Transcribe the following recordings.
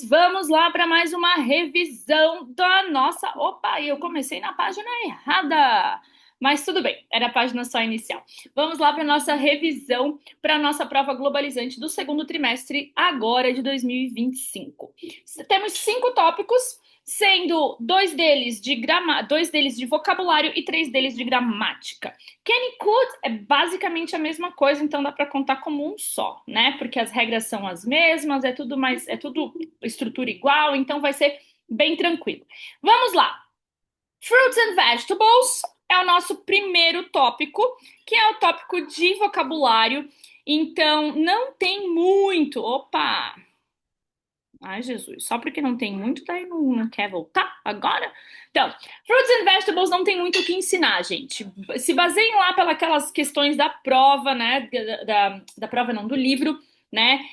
Vamos lá para mais uma revisão da nossa. Opa, eu comecei na página errada, mas tudo bem, era a página só inicial. Vamos lá para a nossa revisão para a nossa prova globalizante do segundo trimestre, agora de 2025. Temos 5 tópicos, sendo dois deles de vocabulário e 3 deles de gramática. Can e could é basicamente a mesma coisa, então dá para contar como um só, né? Porque as regras são as mesmas, é tudo estrutura igual, então vai ser bem tranquilo. Vamos lá. Fruits and vegetables é o nosso primeiro tópico, que é o tópico de vocabulário. Então não tem muito. Opa! Ai, Jesus, só porque não tem muito, daí não quer voltar agora? Então, Fruits and Vegetables não tem muito o que ensinar, gente. Se baseiem lá pelas aquelas questões da prova, né? Da prova não, do livro, né?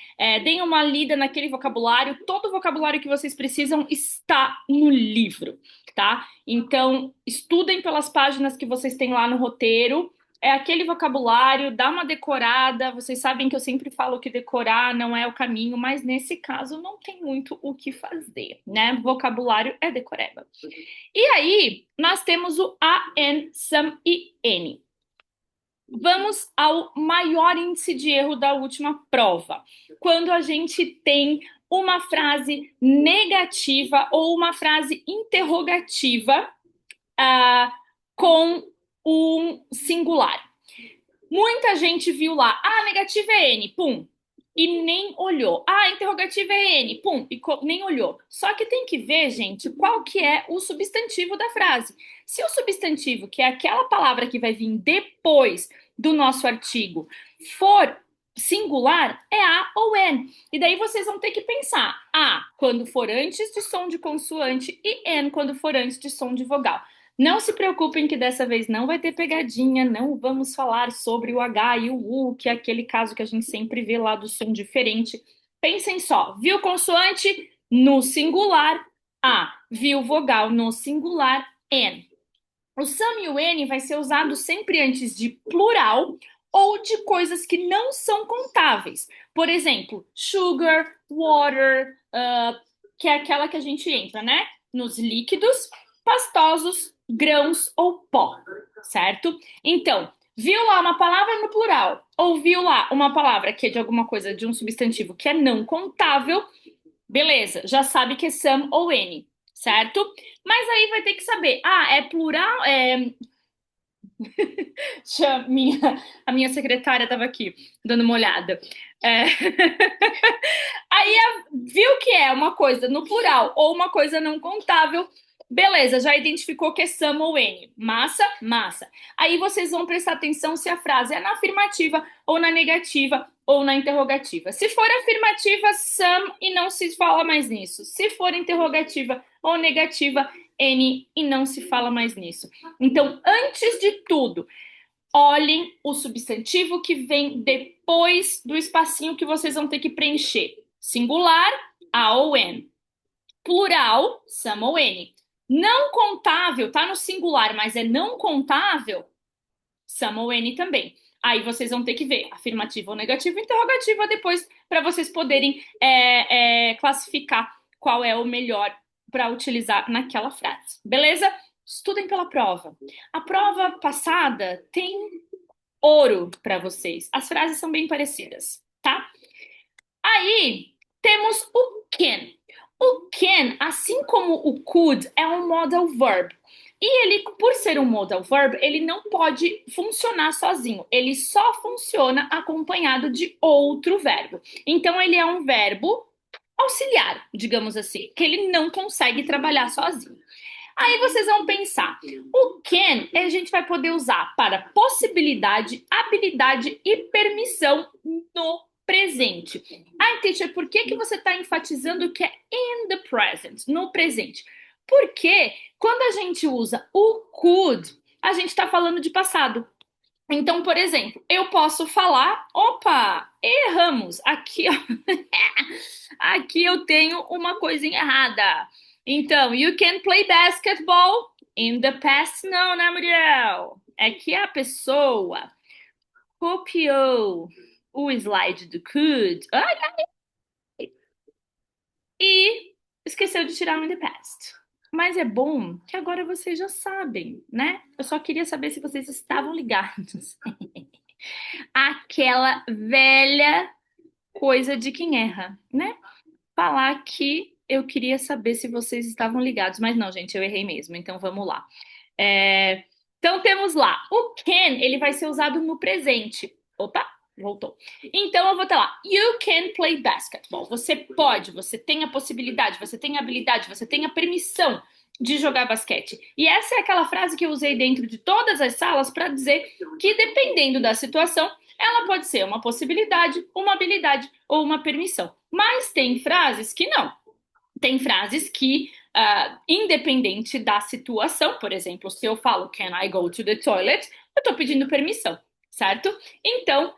Deem uma lida naquele vocabulário. Todo o vocabulário que vocês precisam está no livro, tá? Então, estudem pelas páginas que vocês têm lá no roteiro. É aquele vocabulário, dá uma decorada. Vocês sabem que eu sempre falo que decorar não é o caminho, mas nesse caso não tem muito o que fazer, né? Vocabulário é decoreba. E aí, nós temos o an, some e any. Vamos ao maior índice de erro da última prova. Quando a gente tem uma frase negativa ou uma frase interrogativa com um singular. Muita gente viu lá, negativa é N, pum, e nem olhou. Interrogativa é N, pum, e nem olhou. Só que tem que ver, gente, qual que é o substantivo da frase. Se o substantivo, que é aquela palavra que vai vir depois do nosso artigo, for singular, é A ou N. E daí vocês vão ter que pensar A quando for antes de som de consoante e N quando for antes de som de vogal. Não se preocupem que dessa vez não vai ter pegadinha, não vamos falar sobre o H e o U, que é aquele caso que a gente sempre vê lá do som diferente. Pensem só, viu consoante no singular A, viu vogal no singular N. O some e o N vai ser usado sempre antes de plural ou de coisas que não são contáveis. Por exemplo, sugar, water, que é aquela que a gente entra, né? Nos líquidos, pastosos, grãos ou pó, certo? Então, viu lá uma palavra no plural, ou viu lá uma palavra que é de alguma coisa, de um substantivo que é não contável, beleza, já sabe que é some ou N, certo? Mas aí vai ter que saber, é plural, a minha secretária estava aqui dando uma olhada. É... Aí viu que é uma coisa no plural ou uma coisa não contável. Beleza, já identificou que é some ou N. Massa, massa. Aí vocês vão prestar atenção se a frase é na afirmativa ou na negativa ou na interrogativa. Se for afirmativa, some e não se fala mais nisso. Se for interrogativa ou negativa, N e não se fala mais nisso. Então, antes de tudo, olhem o substantivo que vem depois do espacinho que vocês vão ter que preencher. Singular, A ou N. Plural, some ou N. Não contável, tá no singular, mas é não contável, some ou N também. Aí vocês vão ter que ver afirmativa ou negativa, interrogativa depois, para vocês poderem classificar qual é o melhor para utilizar naquela frase. Beleza? Estudem pela prova. A prova passada tem ouro para vocês. As frases são bem parecidas, tá? Aí temos o can. O can, assim como o could, é um modal verb. E ele, por ser um modal verb, ele não pode funcionar sozinho. Ele só funciona acompanhado de outro verbo. Então, ele é um verbo auxiliar, digamos assim, que ele não consegue trabalhar sozinho. Aí vocês vão pensar, o can a gente vai poder usar para possibilidade, habilidade e permissão no presente. Teacher, por que que você está enfatizando que é in the present, no presente? Porque quando a gente usa o could, a gente está falando de passado. Então, por exemplo, eu posso falar, opa, erramos, aqui, ó, aqui eu tenho uma coisinha errada. Então, you can play basketball in the past. Não, né, Muriel? É que a pessoa copiou o slide do could. Ai, e esqueceu de tirar o in the past. Mas é bom que agora vocês já sabem, né? Eu só queria saber se vocês estavam ligados. Aquela velha coisa de quem erra, né? Falar que eu queria saber se vocês estavam ligados, mas não, gente, eu errei mesmo, então vamos lá. Então temos lá, o can, ele vai ser usado no presente. Opa, voltou. Então eu vou estar lá, you can play basketball. Você pode, você tem a possibilidade, você tem a habilidade, você tem a permissão de jogar basquete. E essa é aquela frase que eu usei dentro de todas as salas para dizer que dependendo da situação, ela pode ser uma possibilidade, uma habilidade ou uma permissão. Mas tem frases que não. Tem frases que, independente da situação, por exemplo, se eu falo Can I go to the toilet? Eu estou pedindo permissão, certo? Então,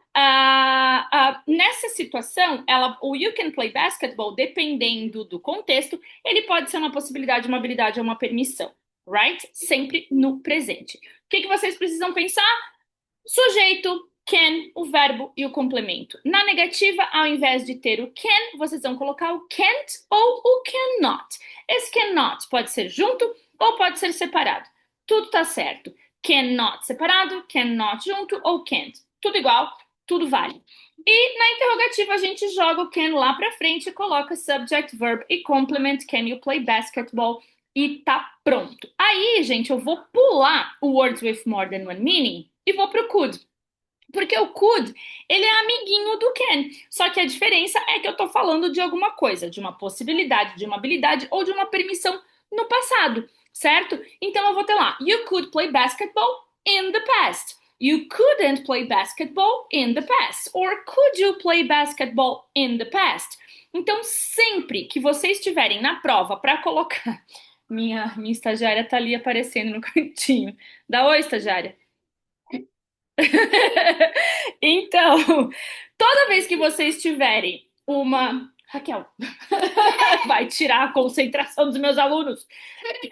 nessa situação, o you can play basketball, dependendo do contexto, ele pode ser uma possibilidade, uma habilidade ou uma permissão, right? Sempre no presente. O que vocês precisam pensar? Sujeito, can, o verbo e o complemento. Na negativa, ao invés de ter o can, vocês vão colocar o can't ou o cannot. Esse cannot pode ser junto ou pode ser separado. Tudo tá certo. Cannot separado, cannot junto ou can't. Tudo igual, tudo vale. E na interrogativa a gente joga o can lá pra frente e coloca subject, verb e complement. Can you play basketball? E tá pronto. Aí, gente, eu vou pular o words with more than one meaning e vou pro could. Porque o could, ele é amiguinho do can. Só que a diferença é que eu tô falando de alguma coisa, de uma possibilidade, de uma habilidade ou de uma permissão no passado, certo? Então eu vou ter lá, you could play basketball in the past. You couldn't play basketball in the past. Or could you play basketball in the past? Então, sempre que vocês estiverem na prova para colocar. Minha estagiária tá ali aparecendo no cantinho. Dá oi, estagiária. Então, toda vez que vocês tiverem uma. Raquel, vai tirar a concentração dos meus alunos.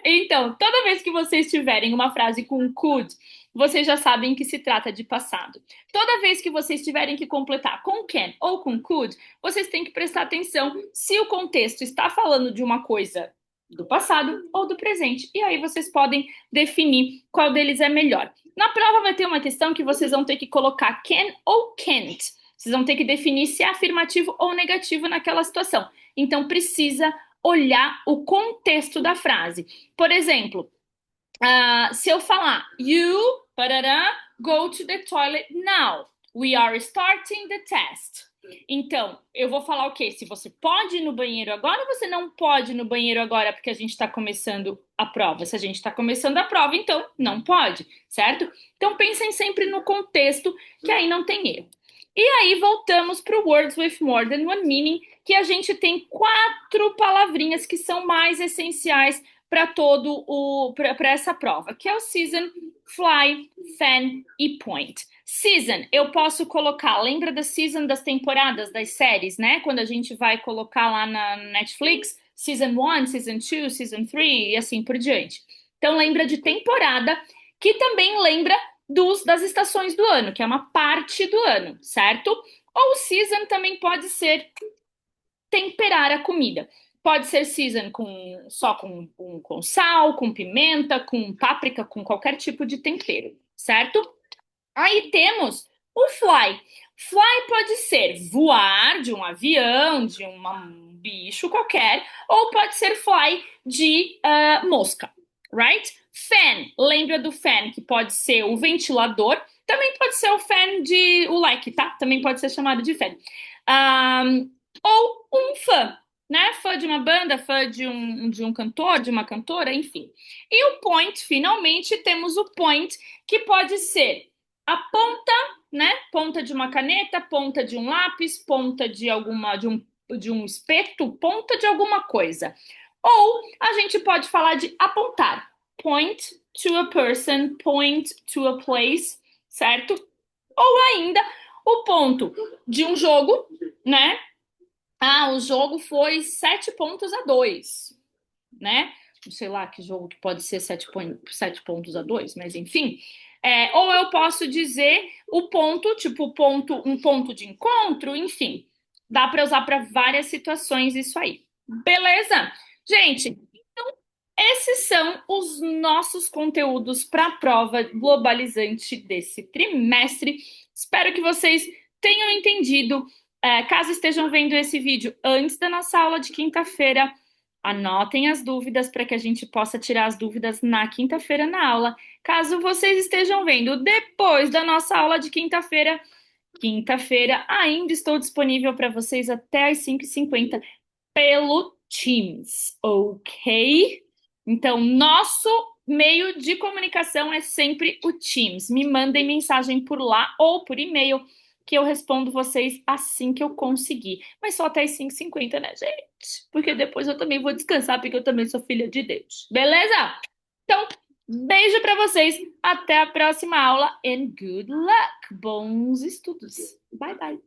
Então, toda vez que vocês tiverem uma frase com could, vocês já sabem que se trata de passado. Toda vez que vocês tiverem que completar com can ou com could, vocês têm que prestar atenção se o contexto está falando de uma coisa do passado ou do presente. E aí vocês podem definir qual deles é melhor. Na prova vai ter uma questão que vocês vão ter que colocar can ou can't. Vocês vão ter que definir se é afirmativo ou negativo naquela situação. Então precisa olhar o contexto da frase. Por exemplo, se eu falar you, parará, go to the toilet now. We are starting the test. Então, eu vou falar o quê? Se você pode ir no banheiro agora ou você não pode ir no banheiro agora porque a gente está começando a prova. Se a gente está começando a prova, então não pode, certo? Então pensem sempre no contexto, que aí não tem erro. E aí voltamos para o Words with More Than One Meaning, que a gente tem 4 palavrinhas que são mais essenciais para essa prova, que é o season, fly, fan e point. Season, eu posso colocar, lembra da season das temporadas, das séries, né? Quando a gente vai colocar lá na Netflix, season 1, season 2, season 3 e assim por diante. Então lembra de temporada, que também lembra das estações do ano, que é uma parte do ano, certo? Ou season também pode ser temperar a comida. Pode ser season só com sal, com pimenta, com páprica, com qualquer tipo de tempero, certo? Aí temos o fly. Fly pode ser voar de um avião, de um bicho qualquer, ou pode ser fly de mosca, right? Fan, lembra do fan, que pode ser o ventilador, também pode ser o fan o like, tá? Também pode ser chamado de fan. Ou um fã, né? Fã de uma banda, fã de um cantor, de uma cantora, enfim. E o point, finalmente, temos o point, que pode ser a ponta, né? Ponta de uma caneta, ponta de um lápis, ponta de um espeto, ponta de alguma coisa. Ou a gente pode falar de apontar. Point to a person, point to a place, certo? Ou ainda o ponto de um jogo, né? O jogo foi 7-2, né? Não sei lá que jogo que pode ser 7-2, mas enfim. Ou eu posso dizer o ponto, tipo um ponto de encontro, enfim. Dá para usar para várias situações isso aí. Beleza? Gente, esses são os nossos conteúdos para a prova globalizante desse trimestre. Espero que vocês tenham entendido. Caso estejam vendo esse vídeo antes da nossa aula de quinta-feira, anotem as dúvidas para que a gente possa tirar as dúvidas na quinta-feira na aula. Caso vocês estejam vendo depois da nossa aula de quinta-feira, ainda estou disponível para vocês até às 5h50 pelo Teams, ok? Então, nosso meio de comunicação é sempre o Teams. Me mandem mensagem por lá ou por e-mail que eu respondo vocês assim que eu conseguir. Mas só até as 5h50, né, gente? Porque depois eu também vou descansar, porque eu também sou filha de Deus. Beleza? Então, beijo pra vocês. Até a próxima aula and good luck. Bons estudos. Bye, bye.